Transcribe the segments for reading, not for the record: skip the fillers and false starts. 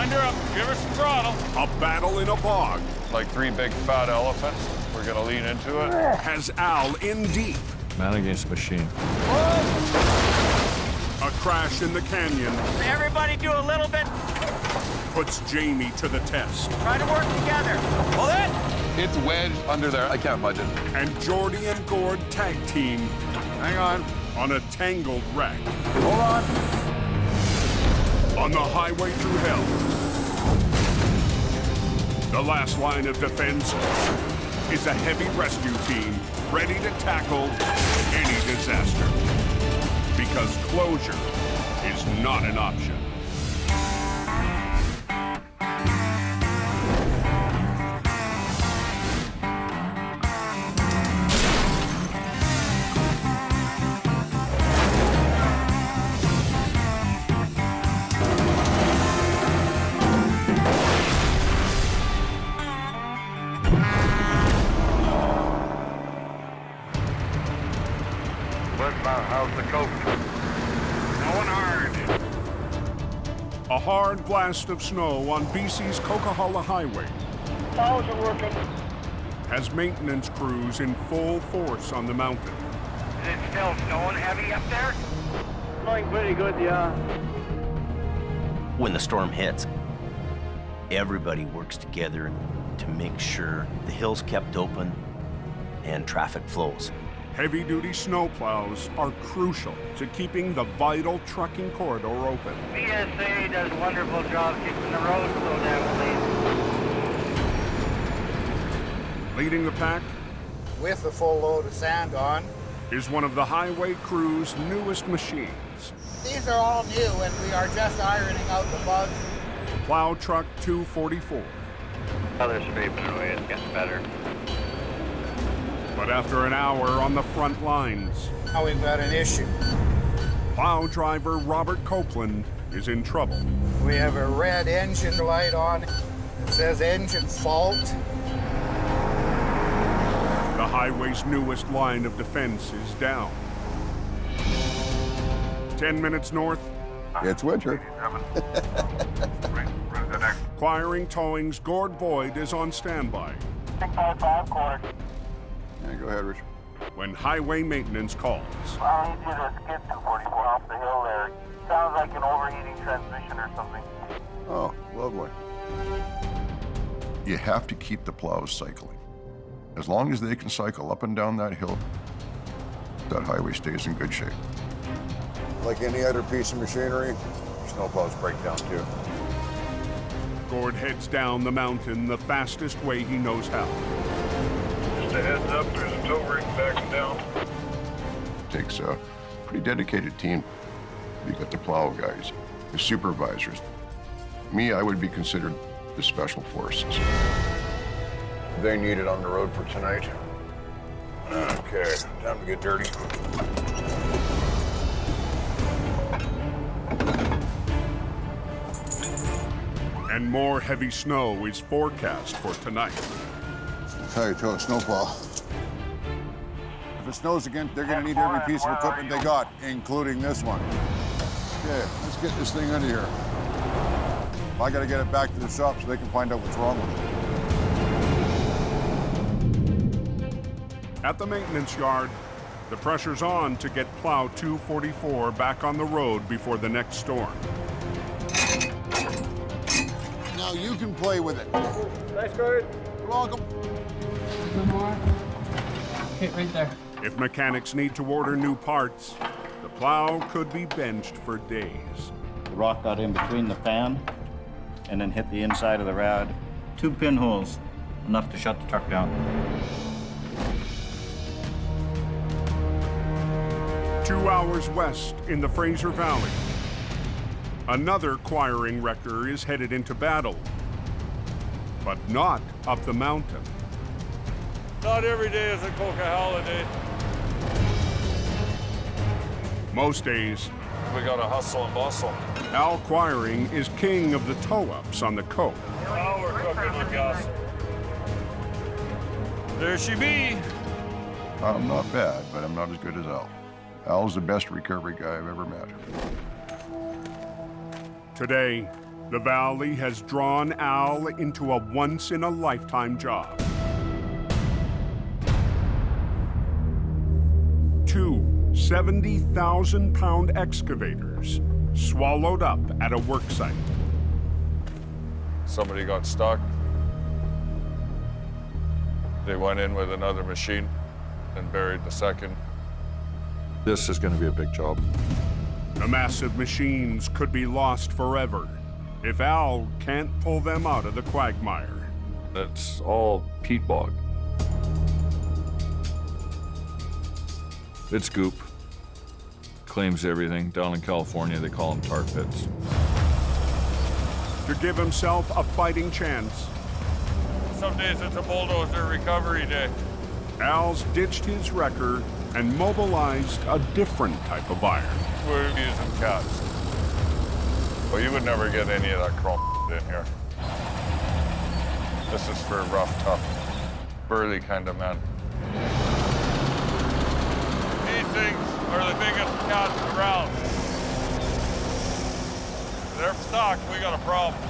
Wind her up. Give her some throttle. A battle in a bog. Like three big fat elephants. We're gonna lean into it. Has Al in deep. Man against machine. A crash in the canyon Everybody do a little bit. puts Jamie to the test. Try to work together. Hold it. It's wedged under there. I can't budge it. And Jordy and Gord tag team Hang on. on a tangled wreck. Hold on. On the highway through hell. The last line of defense is a heavy rescue team ready to tackle any disaster. Because closure is not an option. How's the coach? Going hard. A hard blast of snow on BC's Coquihalla Highway Plows are working. has maintenance crews in full force on the mountain. Is it still snowing heavy up there? Going pretty good, yeah. When the storm hits, everybody works together to make sure the hill's kept open and traffic flows. Heavy-duty snowplows are crucial to keeping the vital trucking corridor open. BSA does a wonderful job keeping the roads so damn clean. Leading the pack With the full load of sand on. is one of the highway crew's newest machines. These are all new, and we are just ironing out the bugs. Plow Truck 244. Oh, they're scraping away. It's getting better. But after an hour on the front lines, Now we've got an issue. plow driver Robert Copeland is in trouble. We have a red engine light on. It says engine fault. The highway's newest line of defense is down. 10 minutes north, It's winter. Acquiring Towing's Gord Boyd is on standby 655 cord. Yeah, go ahead, Richard. when highway maintenance calls. I need you to skip 244 off the hill there. Sounds like an overheating transmission or something. Oh, lovely. You have to keep the plows cycling. As long as they can cycle up and down that hill, that highway stays in good shape. Like any other piece of machinery, snowplows break down too. Gord heads down the mountain the fastest way he knows how. Just a heads up, there's a tow rig backing down. Takes a pretty dedicated team. You got the plow guys, the supervisors. Me, I would be considered the special forces. They need it on the road for tonight. Okay, time to get dirty. And more heavy snow is forecast for tonight. Tell you, to a snowplow. If it snows again, they're gonna need every piece of equipment they got, including this one. Okay, let's get this thing under here. I gotta get it back to the shop so they can find out what's wrong with it. At the maintenance yard, the pressure's on to get plow 244 back on the road before the next storm. Now you can play with it. Thanks, Gord. You're welcome. One more. Okay, right there. If mechanics need to order new parts, the plow could be benched for days. The rock got in between the fan and then hit the inside of the rad. 2 pinholes, enough to shut the truck down. 2 hours west in the Fraser Valley, another quiring wrecker is headed into battle, but not up the mountain. Not every day is a Coquihalla day. Most days, We gotta hustle and bustle. Al Quiring is king of the tow-ups on the coast. Now we're cooking with gas. There she be. I'm not bad, but I'm not as good as Al. Al's the best recovery guy I've ever met. Today, The valley has drawn Al into a once-in-a-lifetime job. 2 70,000-pound excavators swallowed up at a work site. Somebody got stuck. They went in with another machine and buried the second. This is going to be a big job. The massive machines could be lost forever if Al can't pull them out of the quagmire. It's all peat bog. It's goop. Claims everything. Down in California, they call them tar pits. To give himself a fighting chance, Some days it's a bulldozer recovery day. Al's ditched his wrecker and mobilized a different type of iron. We're using cats. Well, you would never get any of that chrome in here. This is for rough, tough, burly kind of men. These things are the biggest cats around. They're stuck, we got a problem.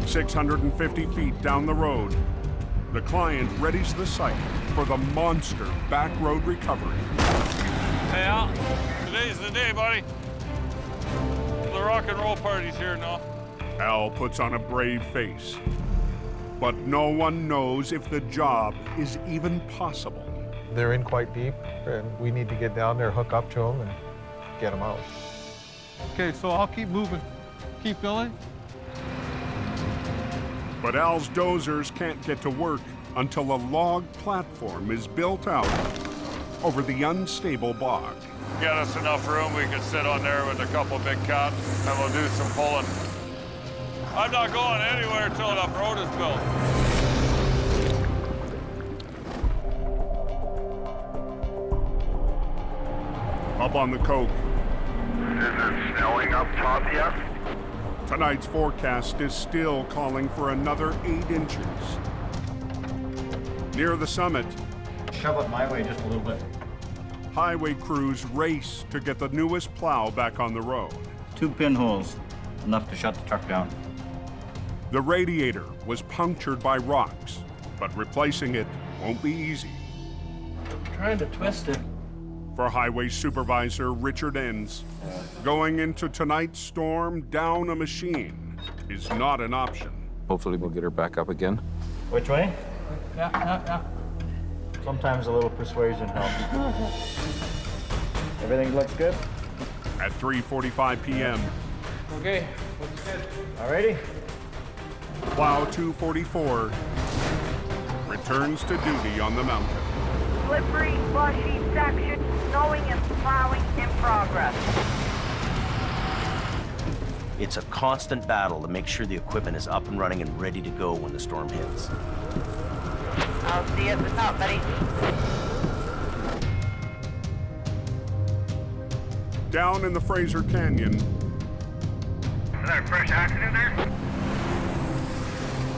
650 feet down the road, the client readies the site for the monster back road recovery. Hey, Al, today's the day, buddy. The rock and roll party's here now. Al puts on a brave face, but no one knows if the job is even possible. They're in quite deep, and we need to get down there, hook up to them, and get them out. Okay, so I'll keep moving. Keep going. But Al's dozers can't get to work until a log platform is built out over the unstable bog. Get us enough room, we could sit on there with a couple big cats, and we'll do some pulling. I'm not going anywhere until that road is built. Up on the Coke, Is it snowing up top yet? tonight's forecast is still calling for another 8 inches. Near the summit, Shove it my way just a little bit. highway crews race to get the newest plow back on the road. 2 pinholes, enough to shut the truck down. The radiator was punctured by rocks, but replacing it won't be easy. Trying to twist it. For Highway Supervisor Richard Enns, going into tonight's storm down a machine is not an option. Hopefully we'll get her back up again. Which way? Yeah. Sometimes a little persuasion helps. Everything looks good? At 3:45 p.m., Okay, looks good. Alrighty. Plow 244 returns to duty on the mountain. Slippery, slushy section, snowing and plowing in progress. It's a constant battle to make sure the equipment is up and running and ready to go when the storm hits. I'll see you at the top, buddy. Down in the Fraser Canyon, Is there a fresh accident there?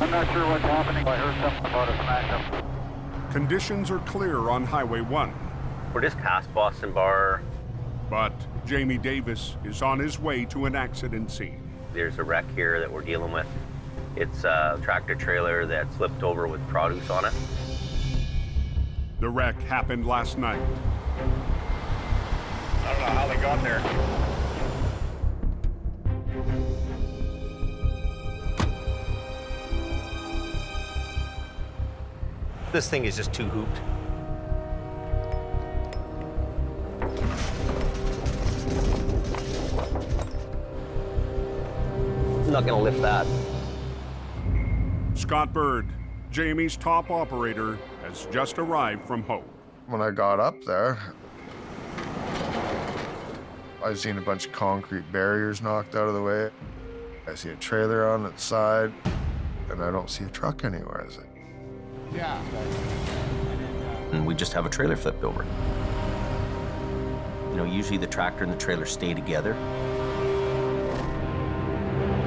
I'm not sure what's happening. I heard something about a smash-up. conditions are clear on Highway 1, We're just past Boston Bar. but Jamie Davis is on his way to an accident scene. There's a wreck here that we're dealing with. It's a tractor trailer that slipped over with produce on it. The wreck happened last night. I don't know how they got there. This thing is just too hooped. I'm not gonna lift that. Scott Bird, Jamie's top operator, has just arrived from Hope. When I got up there, I seen a bunch of concrete barriers knocked out of the way. I see a trailer on its side, and I don't see a truck anywhere. Is it? Yeah. And we just have a trailer flipped over. You know, usually the tractor and the trailer stay together.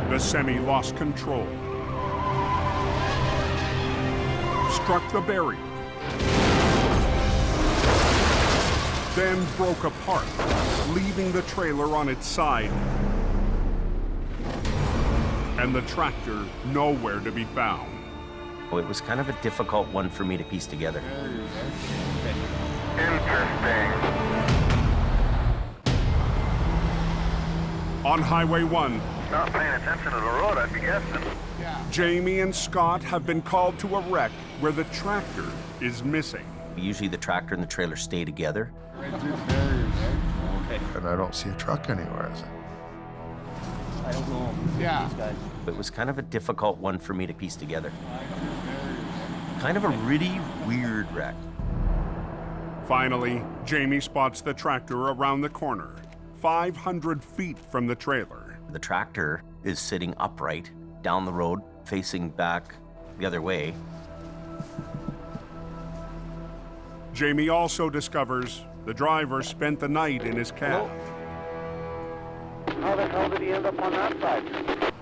The semi lost control. Struck the barrier. then broke apart, leaving the trailer on its side and the tractor nowhere to be found. Well, it was kind of a difficult one for me to piece together. Interesting. On Highway 1, Not paying attention to the road, I'd be guessing. Jamie and Scott have been called to a wreck where the tractor is missing. Usually the tractor and the trailer stay together. Okay. And I don't see a truck anywhere, is it? I don't know. Yeah. These guys. It was kind of a difficult one for me to piece together. Kind of a really weird wreck. Finally, Jamie spots the tractor around the corner, 500 feet from the trailer. The tractor is sitting upright down the road, facing back the other way. Jamie also discovers the driver spent the night in his cab. How the hell did he end up on that side?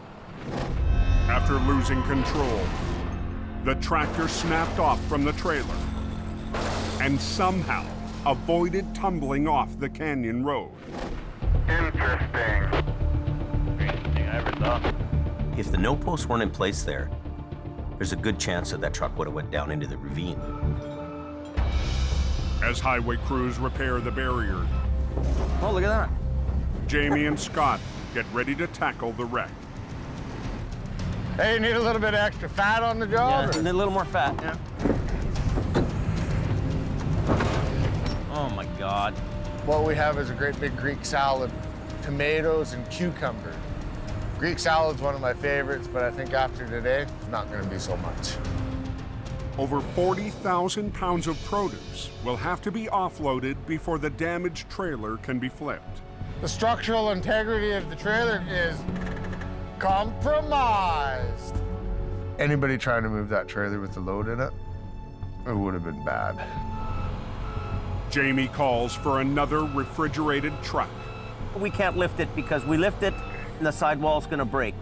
After losing control, the tractor snapped off from the trailer and somehow avoided tumbling off the canyon road. Interesting. Craziest thing I ever saw. If the no posts weren't in place there's a good chance that truck would have went down into the ravine. As highway crews repair the barrier, Oh, look at that. Jamie and Scott get ready to tackle the wreck. Hey, you need a little bit of extra fat on the job? Yeah, or- and a little more fat. Yeah. Oh my God. What we have is a great big Greek salad, tomatoes and cucumber. Greek salad's one of my favorites, but I think after today, it's not gonna be so much. Over 40,000 pounds of produce will have to be offloaded before the damaged trailer can be flipped. The structural integrity of the trailer is compromised. Anybody trying to move that trailer with the load in it, it would have been bad. Jamie calls for another refrigerated truck We can't lift it because we lift it and the sidewall's gonna break.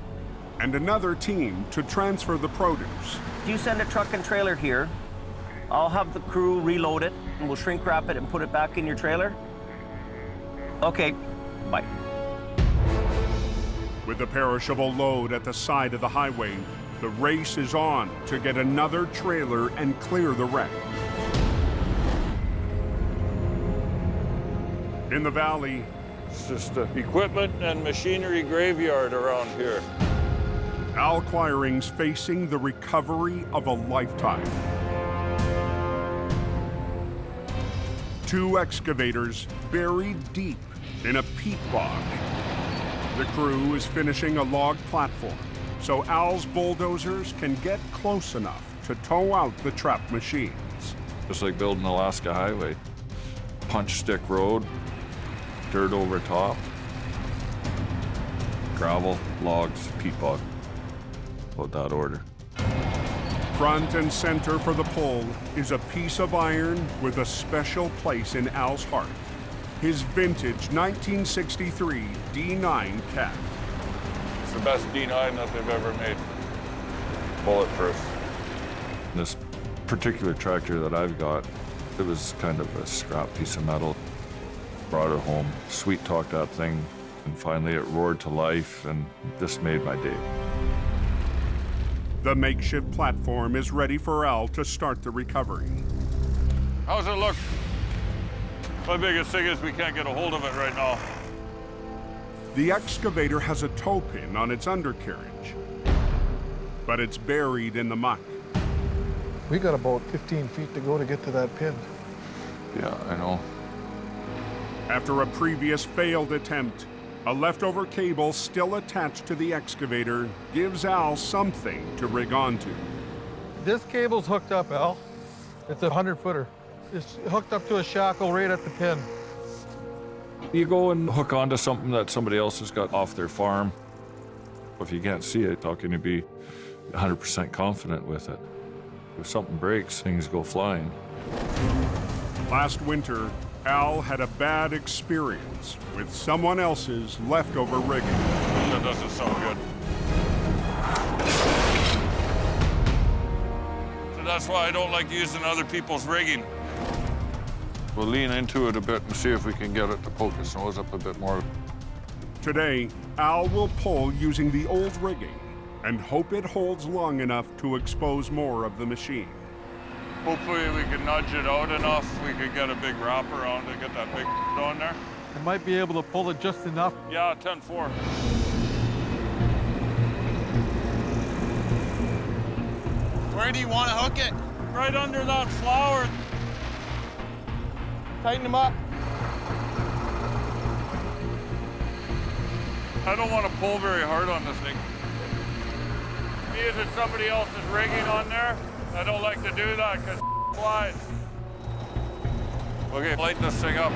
and another team to transfer the produce. If you send a truck and trailer here, I'll have the crew reload it and we'll shrink wrap it and put it back in your trailer. Okay, bye. With the perishable load at the side of the highway, the race is on to get another trailer and clear the wreck. In the valley, It's just an equipment and machinery graveyard around here. Al Quiring's facing the recovery of a lifetime. 2 excavators buried deep in a peat bog. The crew is finishing a log platform so Al's bulldozers can get close enough to tow out the trapped machines. Just like building Alaska Highway. Punch stick road, dirt over top, gravel, logs, peat bog. About that order. Front and center for the pull is a piece of iron with a special place in Al's heart. His vintage 1963 D9 cat. It's the best D9 that they've ever made. Bulletproof. This particular tractor that I've got, it was kind of a scrap piece of metal. Brought it home, sweet talked that thing, and finally it roared to life, and this made my day. The makeshift platform is ready for Al to start the recovery. How's it look? My biggest thing is we can't get a hold of it right now. The excavator has a tow pin on its undercarriage, but it's buried in the muck. We got about 15 feet to go to get to that pin. Yeah, I know. After a previous failed attempt, a leftover cable still attached to the excavator gives Al something to rig onto. This cable's hooked up, Al. It's a 100-footer. It's hooked up to a shackle right at the pin. You go and hook onto something that somebody else has got off their farm. If you can't see it, how can you be 100% confident with it? If something breaks, things go flying. Last winter, Al had a bad experience with someone else's leftover rigging. That doesn't sound good. So that's why I don't like using other people's rigging. We'll lean into it a bit and see if we can get it to poke its nose up a bit more. Today, Al will pull using the old rigging and hope it holds long enough to expose more of the machine. Hopefully we can nudge it out enough. We could get a big wrap around to get that big on there. I might be able to pull it just enough. Yeah, 10-4. Where do you want to hook it? Right under that flower. Tighten them up. I don't want to pull very hard on this thing. See if it's somebody else's rigging on there. I don't like to do that because it flies. Okay, lighten this thing up.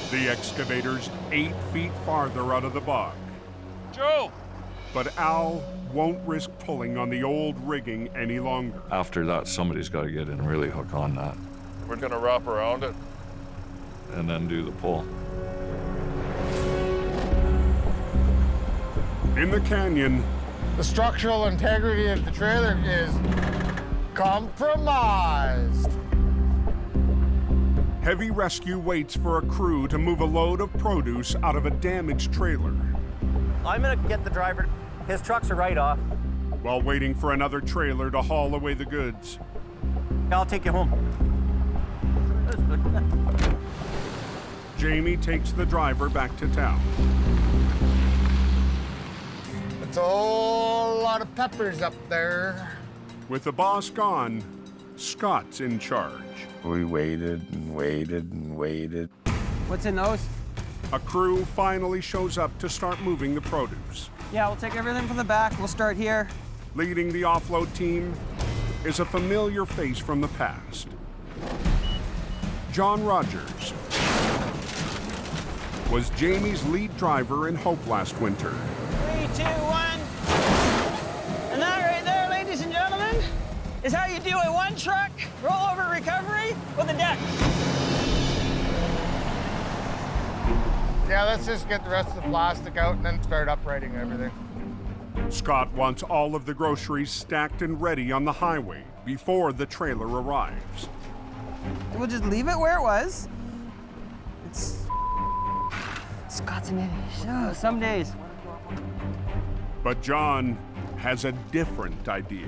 The excavator's 8 feet farther out of the bog. Joe! But Al won't risk pulling on the old rigging any longer. After that, somebody's got to get in and really hook on that. We're gonna wrap around it. And then do the pull. In the canyon, The structural integrity of the trailer is compromised. heavy rescue waits for a crew to move a load of produce out of a damaged trailer. I'm gonna get the driver. His trucks are right off. While waiting for another trailer to haul away the goods. I'll take you home. Jamie takes the driver back to town. It's a whole lot of peppers up there. With the boss gone, Scott's in charge. We waited and waited and waited. What's in those? A crew finally shows up to start moving the produce. Yeah, we'll take everything from the back. We'll start here. Leading the offload team is a familiar face from the past. John Rogers was Jamie's lead driver in Hope last winter. 3, 2, 1. And that right there, ladies and gentlemen, is how you do a one-truck rollover recovery with a deck. Yeah, let's just get the rest of the plastic out and then start uprighting everything. Scott wants all of the groceries stacked and ready on the highway before the trailer arrives. We'll just leave it where it was. Scott's an idiot. Oh, some days. But John has a different idea.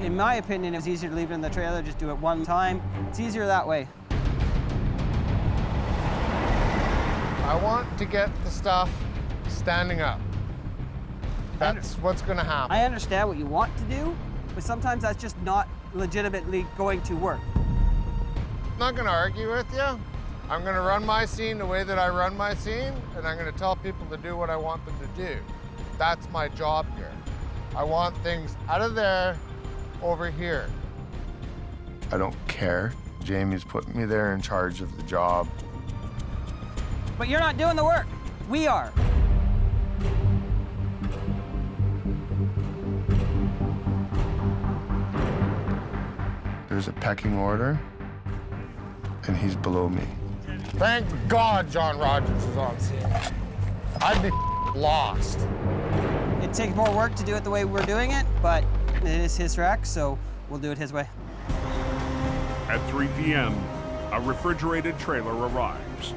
In my opinion, it's easier to leave it in the trailer, just do it one time. It's easier that way. I want to get the stuff standing up. That's what's gonna happen. I understand what you want to do, but sometimes that's just not legitimately going to work. I'm not gonna argue with you. I'm gonna run my scene the way that I run my scene, and I'm gonna tell people to do what I want them to do. That's my job here. I want things out of there, over here. I don't care. Jamie's putting me there in charge of the job. But you're not doing the work. We are. There's a pecking order, and he's below me. Thank God John Rogers is on scene. I'd be lost. It takes more work to do it the way we're doing it, but it is his wreck, so we'll do it his way. At 3 p.m., a refrigerated trailer arrives.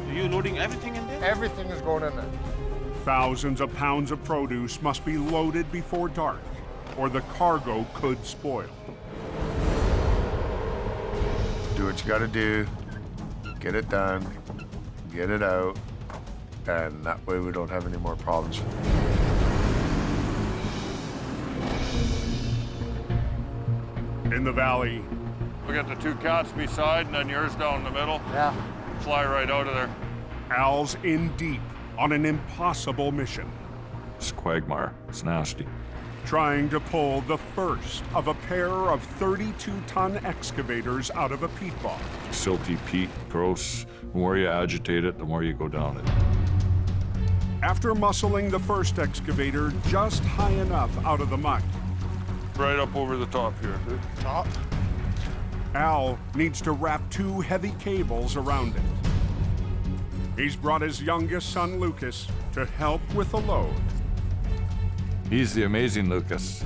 Are you loading everything in there? Everything is going in there. Thousands of pounds of produce must be loaded before dark, or the cargo could spoil. Do what you gotta do, get it done, get it out, and that way we don't have any more problems. In the valley, We got the two cats beside and then yours down the middle. Yeah. Fly right out of there. Al's in deep on an impossible mission. It's quagmire. It's nasty. Trying to pull the first of a pair of 32-ton excavators out of a peat bog. Silty peat, gross. The more you agitate it, the more you go down it. After muscling the first excavator just high enough out of the muck, Right up over the top here. Top. Al needs to wrap 2 heavy cables around it. He's brought his youngest son, Lucas, to help with the load. He's the amazing Lucas.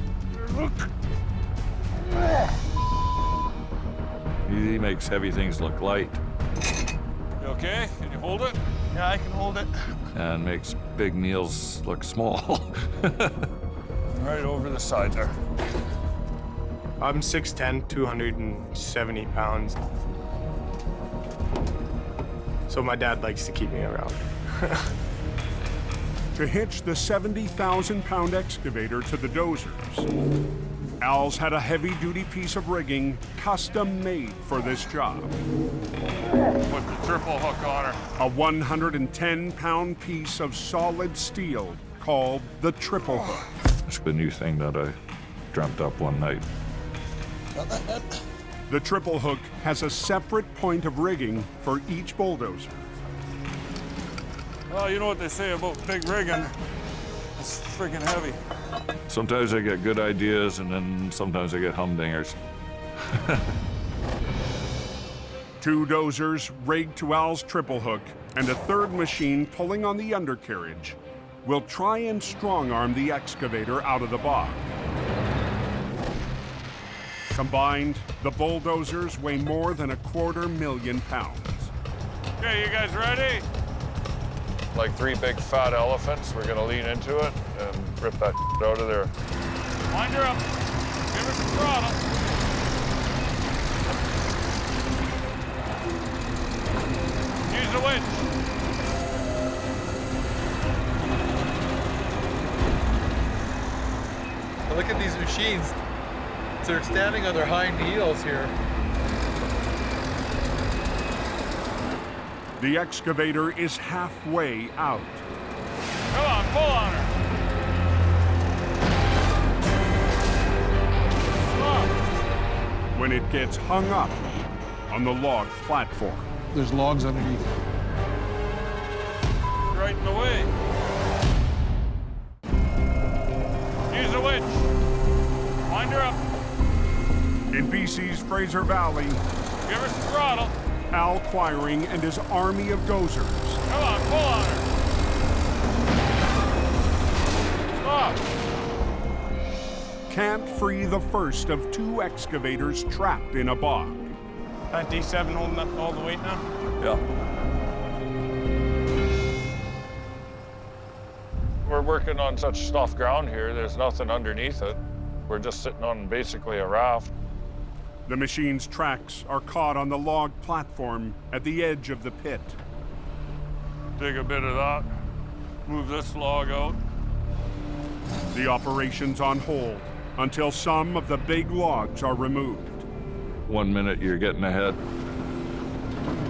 He makes heavy things look light You okay? Can you hold it? Yeah, I can hold it. and makes big meals look small. Right over the side there. I'm 6'10", 270 pounds. So my dad likes to keep me around. To hitch the 70,000-pound excavator to the dozers, Al's had a heavy-duty piece of rigging custom-made for this job. Put the triple hook on her. A 110-pound piece of solid steel called the triple hook. It's the new thing that I dreamt up one night. The triple hook has a separate point of rigging for each bulldozer. Well, you know what they say about big rigging. It's friggin' heavy. Sometimes I get good ideas, and then sometimes I get humdingers. 2 dozers rigged to Al's triple hook and a 3rd machine pulling on the undercarriage will try and strong-arm the excavator out of the bog. Combined, the bulldozers weigh more than 250,000 pounds. Okay, you guys ready? Like 3 big fat elephants, we're gonna lean into it and rip that out of there. Wind her up. Give her some throttle. Use the winch. Look at these machines. They're standing on their hind heels here. The excavator is halfway out. Come on, pull on her. When it gets hung up on the log platform. There's logs underneath. Right in the way. Use the winch. Wind her up. In BC's Fraser Valley, Give her some throttle. Al Quiring and his army of dozers Come on, pull on her. Stop. can't free the first of 2 excavators trapped in a bog. That D7 holding up all the weight now? Yeah. We're working on such soft ground here, there's nothing underneath it. We're just sitting on basically a raft. The machine's tracks are caught on the log platform at the edge of the pit. Dig a bit of that, move this log out. The operation's on hold until some of the big logs are removed. 1 minute you're getting ahead.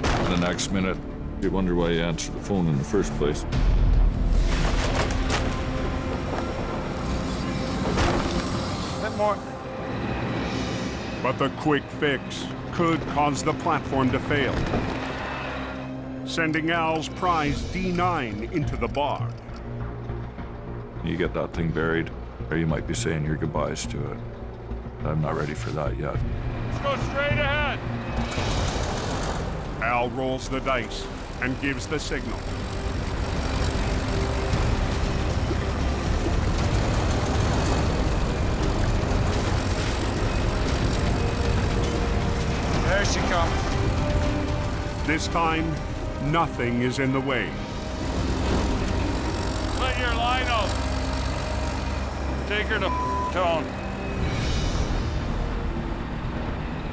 The next minute, you wonder why you answered the phone in the first place. A bit more. But the quick fix could cause the platform to fail, sending Al's prize D9 into the bog. You get that thing buried, or you might be saying your goodbyes to it. I'm not ready for that yet. Let's go straight ahead. Al rolls the dice and gives the signal. There she comes. This time, nothing is in the way. Let your line out. Take her to town.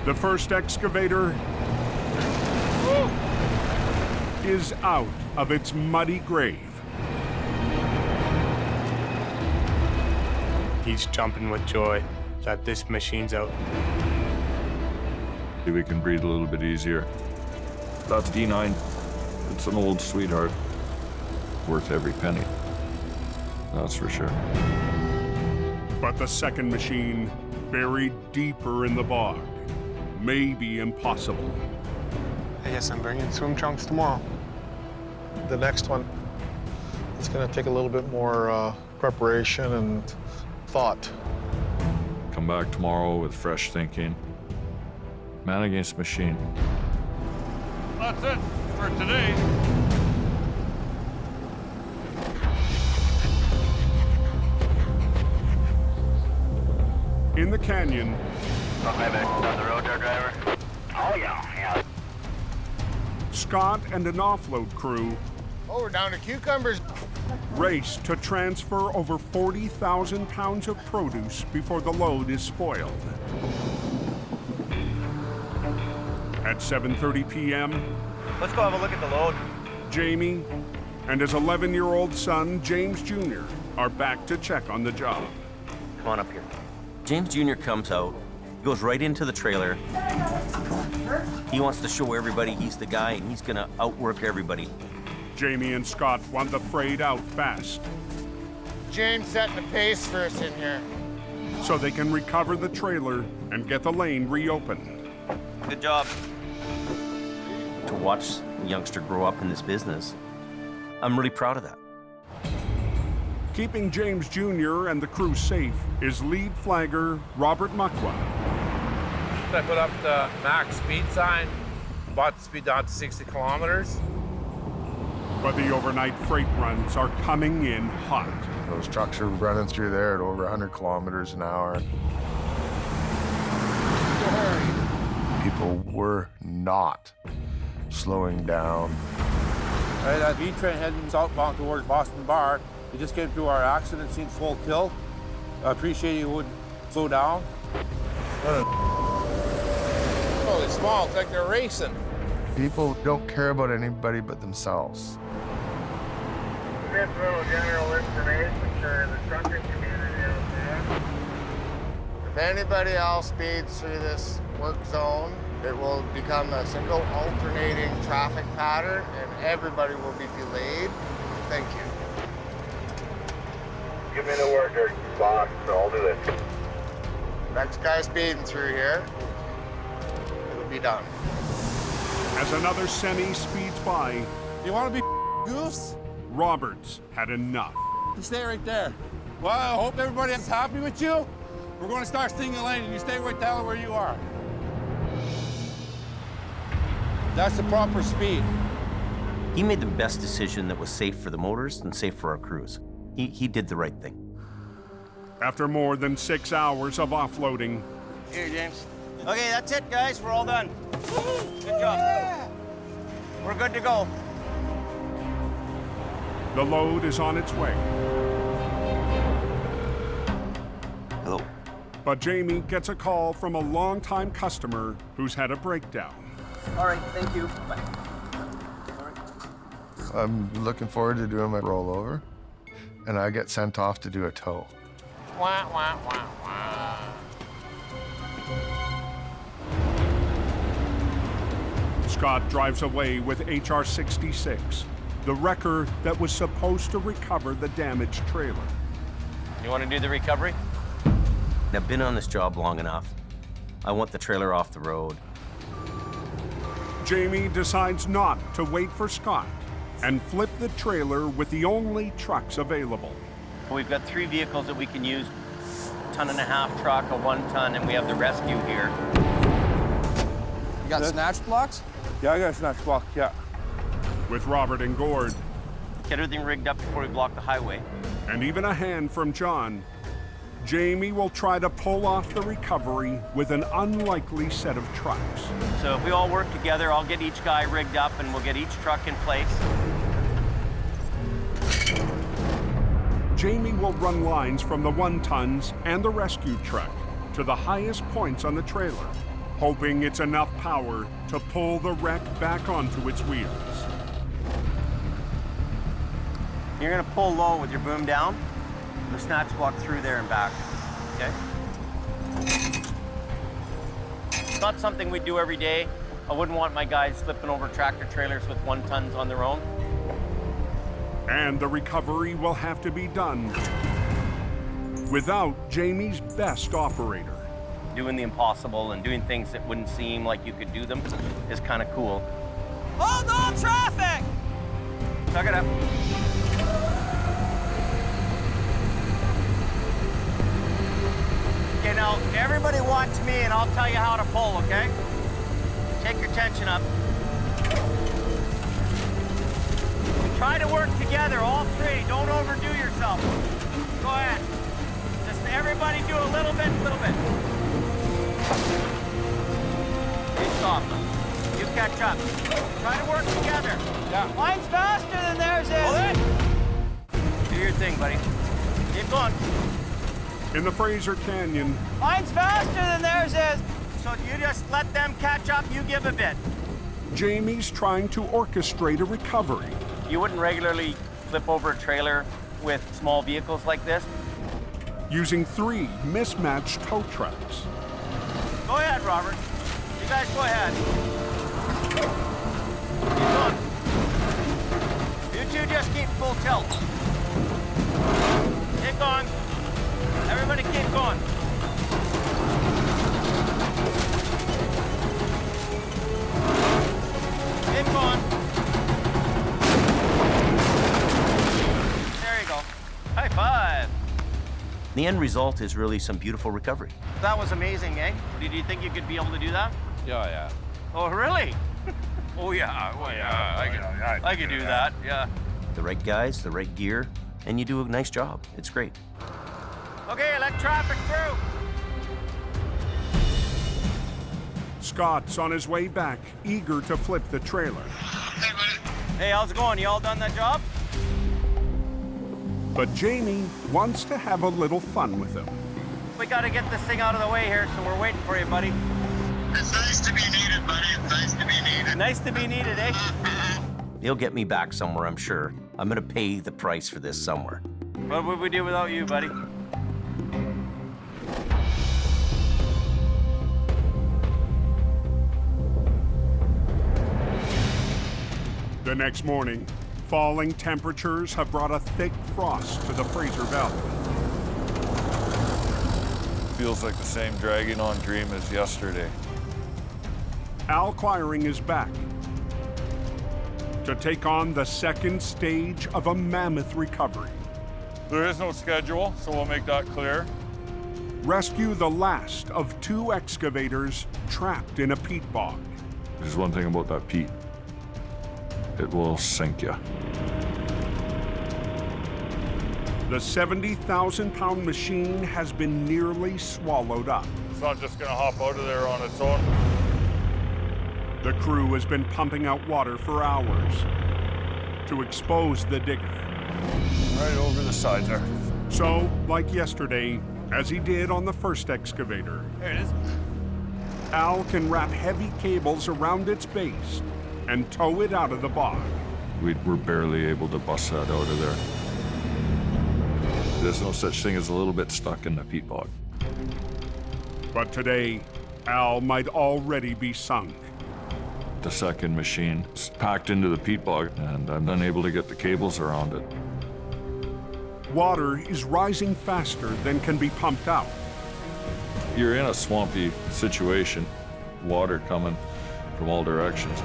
The first excavator Woo! is out of its muddy grave. He's jumping with joy that this machine's out. Maybe we can breathe a little bit easier. That's D9. It's an old sweetheart. Worth every penny. That's for sure. But the second machine, buried deeper in the bog, may be impossible. I guess I'm bringing swim trunks tomorrow. The next one It's gonna take a little bit more preparation and thought. Come back tomorrow with fresh thinking. Man against machine. That's it for today. In the canyon, Hi, back down the road there, driver. Oh, yeah. Scott and an offload crew Oh, we're down to cucumbers. race to transfer over 40,000 pounds of produce before the load is spoiled. At 7:30 p.m., Let's go have a look at the load. Jamie and his 11-year-old son, James Jr., are back to check on the job. Come on up here. James Jr. comes out, goes right into the trailer. He wants to show everybody he's the guy and he's gonna outwork everybody. Jamie and Scott want the freight out fast James setting the pace for us in here. so they can recover the trailer and get the lane reopened. Good job. To watch a youngster grow up in this business, I'm really proud of that. Keeping James Jr. and the crew safe is lead flagger Robert Muckwa. I put up the max speed sign, brought the speed down to 60 kilometers. But the overnight freight runs are coming in hot. Those trucks are running through there at over 100 kilometers an hour. People were not slowing down. Right, that V train heading southbound towards Boston Bar. We just came through our accident scene full tilt. I appreciate you wouldn't slow down. Holy small, it's like they're racing. People don't care about anybody but themselves. This little general information for the trucking community out there. If anybody else speeds through this work zone, it will become a single alternating traffic pattern and everybody will be delayed. Thank you. Give me the word there, boss, and I'll do it. Next guy speeding through here, it'll be done. As another semi speeds by, You want to be goose? Roberts had enough. You stay right there. Well, I hope everybody is happy with you. We're going to start stinging the lane, and you stay right down where you are. That's the proper speed. He made the best decision that was safe for the motors and safe for our crews. He did the right thing. After more than 6 hours of offloading, Here, James. Okay, that's it, guys. We're all done. Good job. We're good to go. the load is on its way. Hello. But Jamie gets a call from a longtime customer who's had a breakdown. All right, thank you. Bye. I'm looking forward to doing my rollover, and I get sent off to do a tow. Wah, wah, wah, wah. Scott drives away with HR-66, the wrecker that was supposed to recover the damaged trailer. You want to do the recovery? I've been on this job long enough. I want the trailer off the road. Jamie decides not to wait for Scott and flip the trailer with the only trucks available. We've got 3 vehicles that we can use. 1.5-ton truck, a 1-ton, and we have the rescue here. You got snatch blocks? Yeah, I got a snatch block, yeah. With Robert and Gord. Get everything rigged up before we block the highway. And even a hand from John, Jamie will try to pull off the recovery with an unlikely set of trucks. So if we all work together, I'll get each guy rigged up and we'll get each truck in place. Jamie will run lines from the 1-tons and the rescue truck to the highest points on the trailer, hoping it's enough power to pull the wreck back onto its wheels. You're gonna pull low with your boom down, the snatch block through there and back, okay? It's not something we do every day. I wouldn't want my guys slipping over tractor trailers with 1-tons on their own. And the recovery will have to be done without Jamie's best operator. Doing the impossible and doing things that wouldn't seem like you could do them is kind of cool. Hold on, traffic! Suck it up. Okay, now everybody watch me and I'll tell you how to pull, okay? Take your tension up. Try to work together, all three. Don't overdo yourself. Go ahead. Just everybody do a little bit, You stop. You catch up. Try to work together. Yeah. Mine's faster than theirs is. Pull it. Do your thing, buddy. Keep going. In the Fraser Canyon, Mine's faster than theirs is. So you just let them catch up, you give a bit. Jamie's trying to orchestrate a recovery. You wouldn't regularly flip over a trailer with small vehicles like this? Using 3 mismatched tow trucks. Go ahead, Robert. You guys go ahead. Keep going. You two just keep full tilt. Keep going. Everybody keep going. Keep going. There you go. High five. The end result is really some beautiful recovery. That was amazing, eh? Did you think you could be able to do that? Yeah. Oh, really? Oh, yeah. Oh, yeah. I could do that, yeah. The right guys, the right gear, and you do a nice job. It's great. Okay, let traffic through. Scott's on his way back, eager to flip the trailer. Hey, how's it going? You all done that job? But Jamie wants to have a little fun with him. We gotta get this thing out of the way here, so we're waiting for you, buddy. It's nice to be needed, buddy. It's nice to be needed. Nice to be needed, eh? He'll get me back somewhere, I'm sure. I'm gonna pay the price for this somewhere. What would we do without you, buddy? The next morning, falling temperatures have brought a thick frost to the Fraser Valley. Feels like the same dragging on dream as yesterday. Al Quiring is back to take on the second stage of a mammoth recovery. There is no schedule, so we'll make that clear. Rescue the last of 2 excavators trapped in a peat bog. There's one thing about that peat. It will sink you. The 70,000-pound machine has been nearly swallowed up. It's not just gonna hop out of there on its own. The crew has been pumping out water for hours to expose the digger. Right over the side there. So, like yesterday, as he did on the first excavator, There it is. Al can wrap heavy cables around its base and tow it out of the bog. We were barely able to bust that out of there. There's no such thing as a little bit stuck in the peat bog. But today, Al might already be sunk. The second machine is packed into the peat bog, and I'm unable to get the cables around it. Water is rising faster than can be pumped out. You're in a swampy situation, water coming from all directions.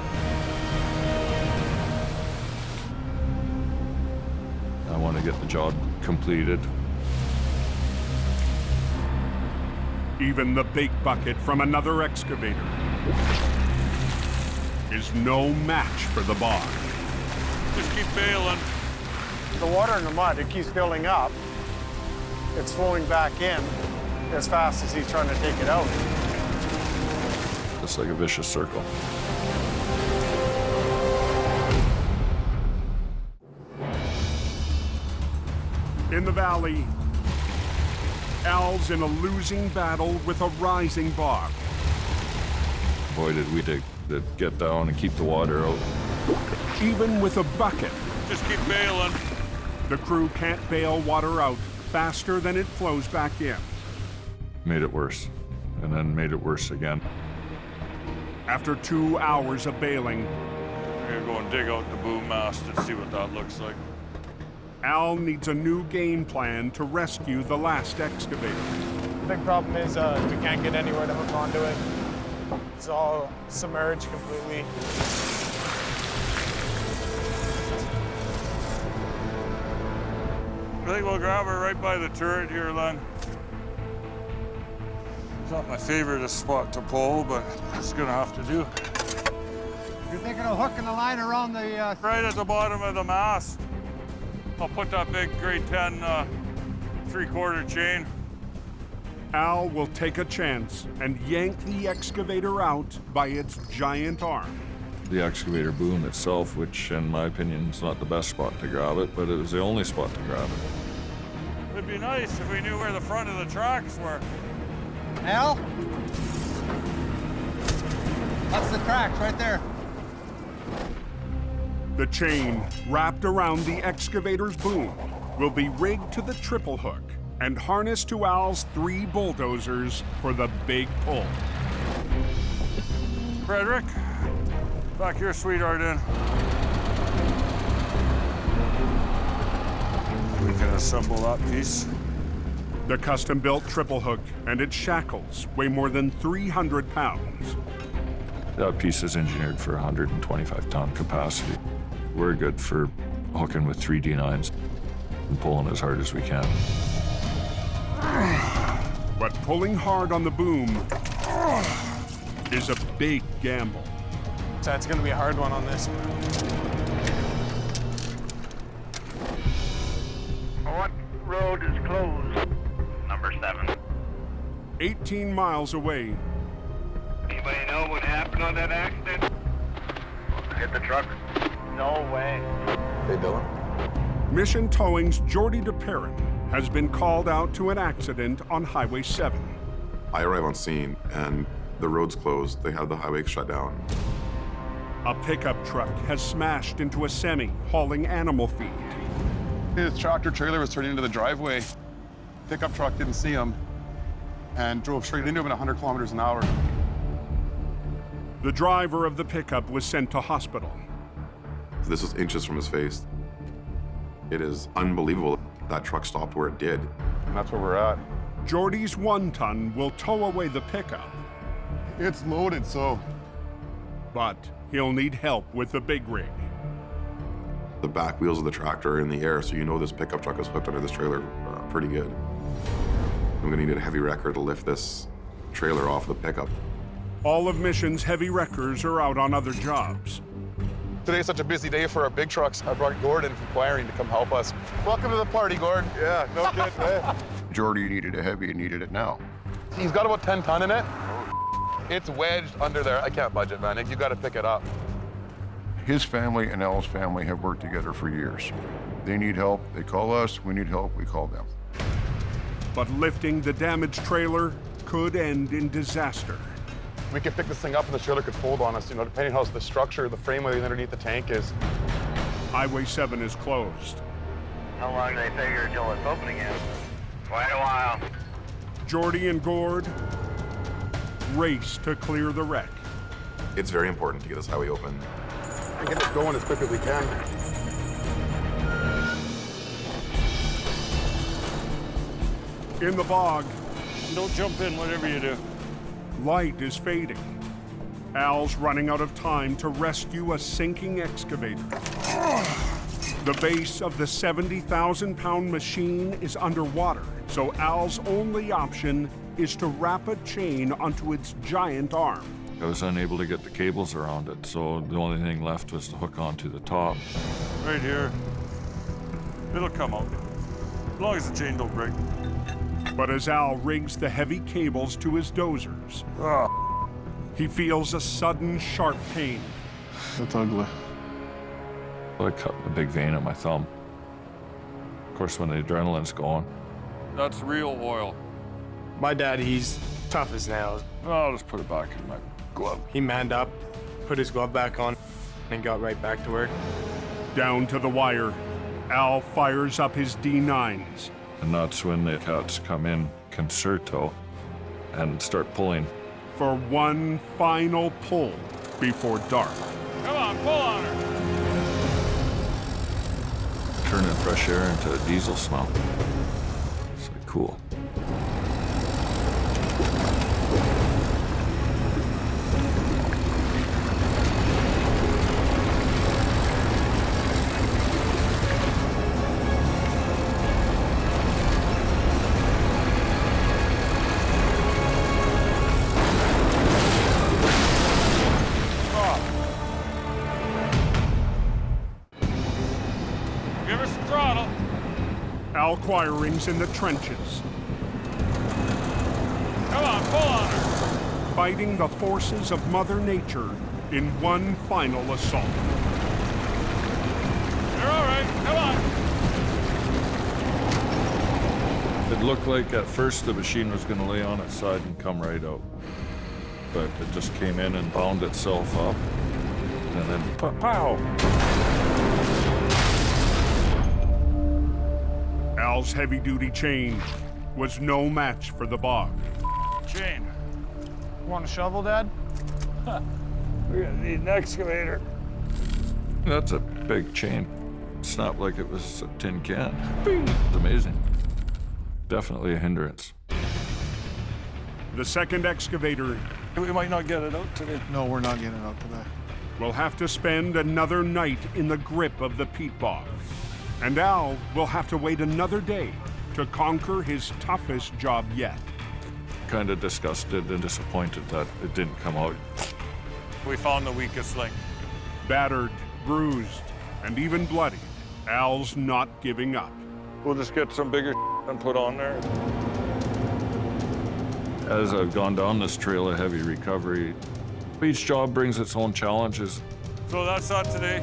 I want to get the job completed. Even the big bucket from another excavator is no match for the bog. Just keep bailing. The water in the mud, it keeps building up. It's flowing back in as fast as he's trying to take it out. It's like a vicious circle. In the valley, Al's in a losing battle with a rising bog. Boy, did we to get down and keep the water out. Even with a bucket, Just keep bailing. the crew can't bail water out faster than it flows back in. Made it worse, and then made it worse again. After 2 hours of bailing, We're gonna go and dig out the boom mast and see what that looks like. Al needs a new game plan to rescue the last excavator. The big problem is we can't get anywhere to hook onto it. It's all submerged completely. I think we'll grab her right by the turret here, Len. Not my favorite spot to pull, but it's gonna have to do. You're thinking of hooking the line around the... Right at the bottom of the mast. I'll put that big grade 10 3/4 chain. Al will take a chance and yank the excavator out by its giant arm. The excavator boom itself, which in my opinion is not the best spot to grab it, but it was the only spot to grab it. It'd be nice if we knew where the front of the tracks were. Al? That's the tracks right there. The chain wrapped around the excavator's boom will be rigged to the triple hook and harnessed to Al's 3 bulldozers for the big pull. Frederick, back here, sweetheart, in. We can assemble that piece. The custom-built triple hook and its shackles weigh more than 300 pounds. That piece is engineered for 125-ton capacity. We're good for hooking with 3 D9s and pulling as hard as we can. But pulling hard on the boom is a big gamble. So it's gonna be a hard one on this. What road is closed? Number 7. 18 miles away, Anybody know what happened on that accident? Hit the truck? No way. They doing? Mission Towing's Jordy DePerrin has been called out to an accident on Highway 7. I arrive on scene and the road's closed. They have the highway shut down. A pickup truck has smashed into a semi hauling animal feed. His tractor trailer was turning into the driveway. Pickup truck didn't see him and drove straight into him at 100 kilometers an hour. The driver of the pickup was sent to hospital. This was inches from his face. It is unbelievable that truck stopped where it did. And that's where we're at. Jordy's 1-ton will tow away the pickup. It's loaded, so. But he'll need help with the big rig. The back wheels of the tractor are in the air, so you know this pickup truck is hooked under this trailer pretty good. I'm gonna need a heavy wrecker to lift this trailer off the pickup. All of Mission's heavy wreckers are out on other jobs. Today's such a busy day for our big trucks. I brought Gordon from Wiring to come help us. Welcome to the party, Gordon. Yeah, no kidding, eh? Jordy needed it heavy and needed it now. He's got about 10 ton in it. It's wedged under there. I can't budge it, man. You gotta pick it up. His family and Al's family have worked together for years. They need help, they call us. We need help, we call them. But lifting the damaged trailer could end in disaster. We could pick this thing up and the trailer could fold on us, you know, depending how the structure, the frame underneath the tank is. Highway 7 is closed. How long do they figure until it's open again? Quite a while. Jordy and Gord race to clear the wreck. It's very important to get this highway open. And get it going as quick as we can. In the bog, Don't jump in, whatever you do. light is fading. Al's running out of time to rescue a sinking excavator. The base of the 70,000-pound machine is underwater, so Al's only option is to wrap a chain onto its giant arm. I was unable to get the cables around it, so the only thing left was to hook onto the top. Right here. It'll come out. As long as the chain don't break. But as Al rigs the heavy cables to his dozers, he feels a sudden sharp pain. That's ugly. I cut a big vein in my thumb. Of course, when the adrenaline's going. That's real oil. My dad, he's tough as nails. I'll just put it back in my glove. He manned up, put his glove back on, and got right back to work. Down to the wire, Al fires up his D9s. And that's when the cats come in concerto and start pulling. For one final pull before dark. Come on, pull on her. Turning fresh air into a diesel smell. It's like cool. Al Quiring's in the trenches. Come on, pull on her. Fighting the forces of Mother Nature in one final assault. You're all right, come on. It looked like at first the machine was gonna lay on its side and come right out. But it just came in and bound itself up. And then pow! Al's heavy-duty chain was no match for the bog. Chain. Want a shovel, Dad? We're gonna need an excavator. That's a big chain. Snapped like it was a tin can. Bing! It's amazing. Definitely a hindrance. The second excavator. We might not get it out today. No, we're not getting it out today. Will have to spend another night in the grip of the peat bog. And Al will have to wait another day to conquer his toughest job yet. Kind of disgusted and disappointed that it didn't come out. We found the weakest link. Battered, bruised, and even bloody, Al's not giving up. We'll just get some bigger and put on there. As I've gone down this trail of heavy recovery, each job brings its own challenges. So that's that today.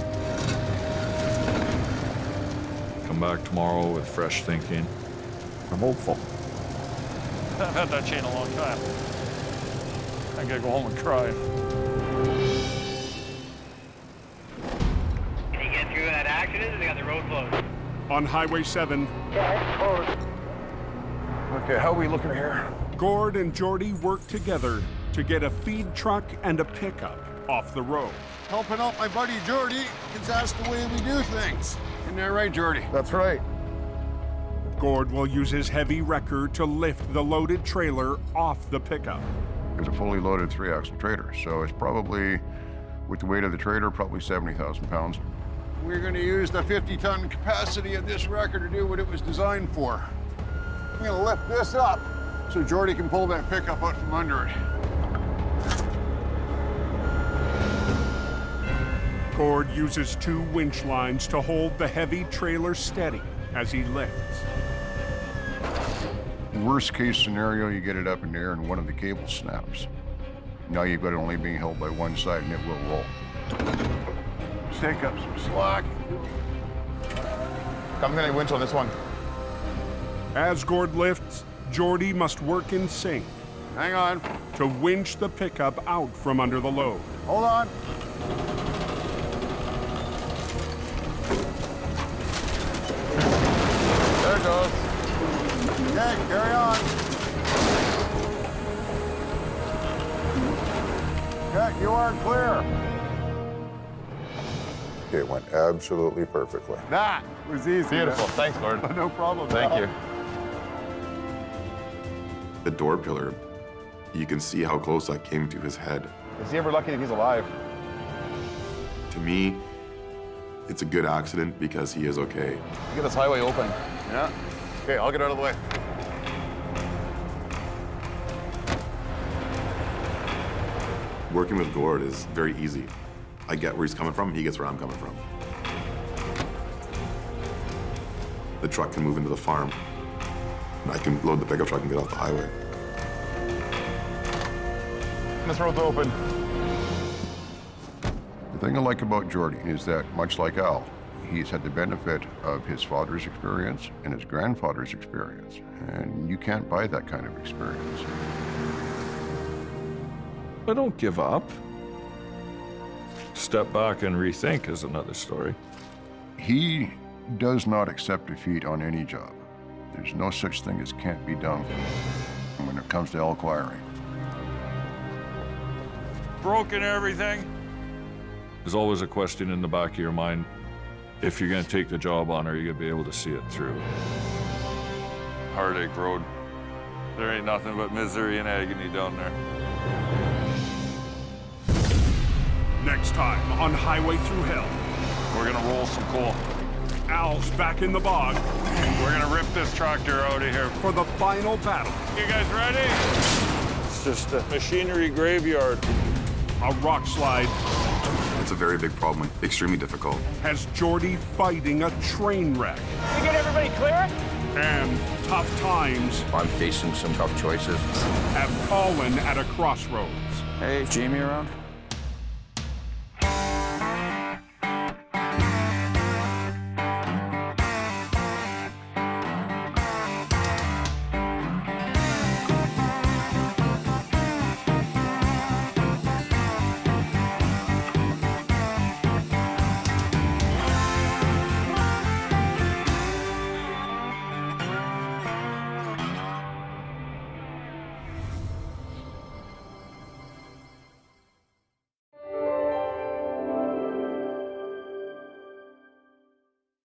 Come back tomorrow with fresh thinking. I'm hopeful. I've had that chain a long time. I gotta go home and cry. Can you get through that accident or they got the road closed? On Highway 7. Yeah, it's closed. Okay, how are we looking here? Gord and Jordy work together to get a feed truck and a pickup off the road. Helping out my buddy Jordy, because that's the way we do things. Isn't that right, Jordy? That's right. Gord will use his heavy wrecker to lift the loaded trailer off the pickup. It's a fully loaded 3-axle trailer, so it's probably, with the weight of the trailer, probably 70,000 pounds. We're going to use the 50-ton capacity of this wrecker to do what it was designed for. I'm going to lift this up so Jordy can pull that pickup out from under it. Gord uses 2 winch lines to hold the heavy trailer steady as he lifts. Worst case scenario, you get it up in the air and one of the cables snaps. Now you've got it only being held by one side and it will roll. Let's take up some slack. I'm gonna winch on this one. As Gord lifts, Jordy must work in sync. Hang on. To winch the pickup out from under the load. Hold on. There it goes. Okay, carry on. Okay, you are clear. It went absolutely perfectly. That was easy. Beautiful. Thanks, Gord. No problem. Thank you. The door pillar, you can see how close that came to his head. Is he ever lucky if he's alive? To me, it's a good accident because he is okay. Get this highway open. Yeah. Okay, I'll get out of the way. Working with Gord is very easy. I get where he's coming from, he gets where I'm coming from. The truck can move into the farm, and I can load the pickup truck and get off the highway. This road's open. The thing I like about Jordy is that, much like Al, he's had the benefit of his father's experience and his grandfather's experience, and you can't buy that kind of experience. I don't give up. Step back and rethink is another story. He does not accept defeat on any job. There's no such thing as can't be done when it comes to Al Quiring. Broken everything. There's always a question in the back of your mind. If you're gonna take the job on, are you gonna be able to see it through? Heartache road. There ain't nothing but misery and agony down there. Next time on Highway Thru Hell. We're gonna roll some coal. Al's back in the bog. We're gonna rip this tractor out of here. For the final battle. You guys ready? It's just a machinery graveyard. A rock slide. It's a very big problem, extremely difficult. Has Jordy fighting a train wreck. You get everybody clear? And tough times I'm facing some tough choices. have Colin at a crossroads. Hey, Jamie around?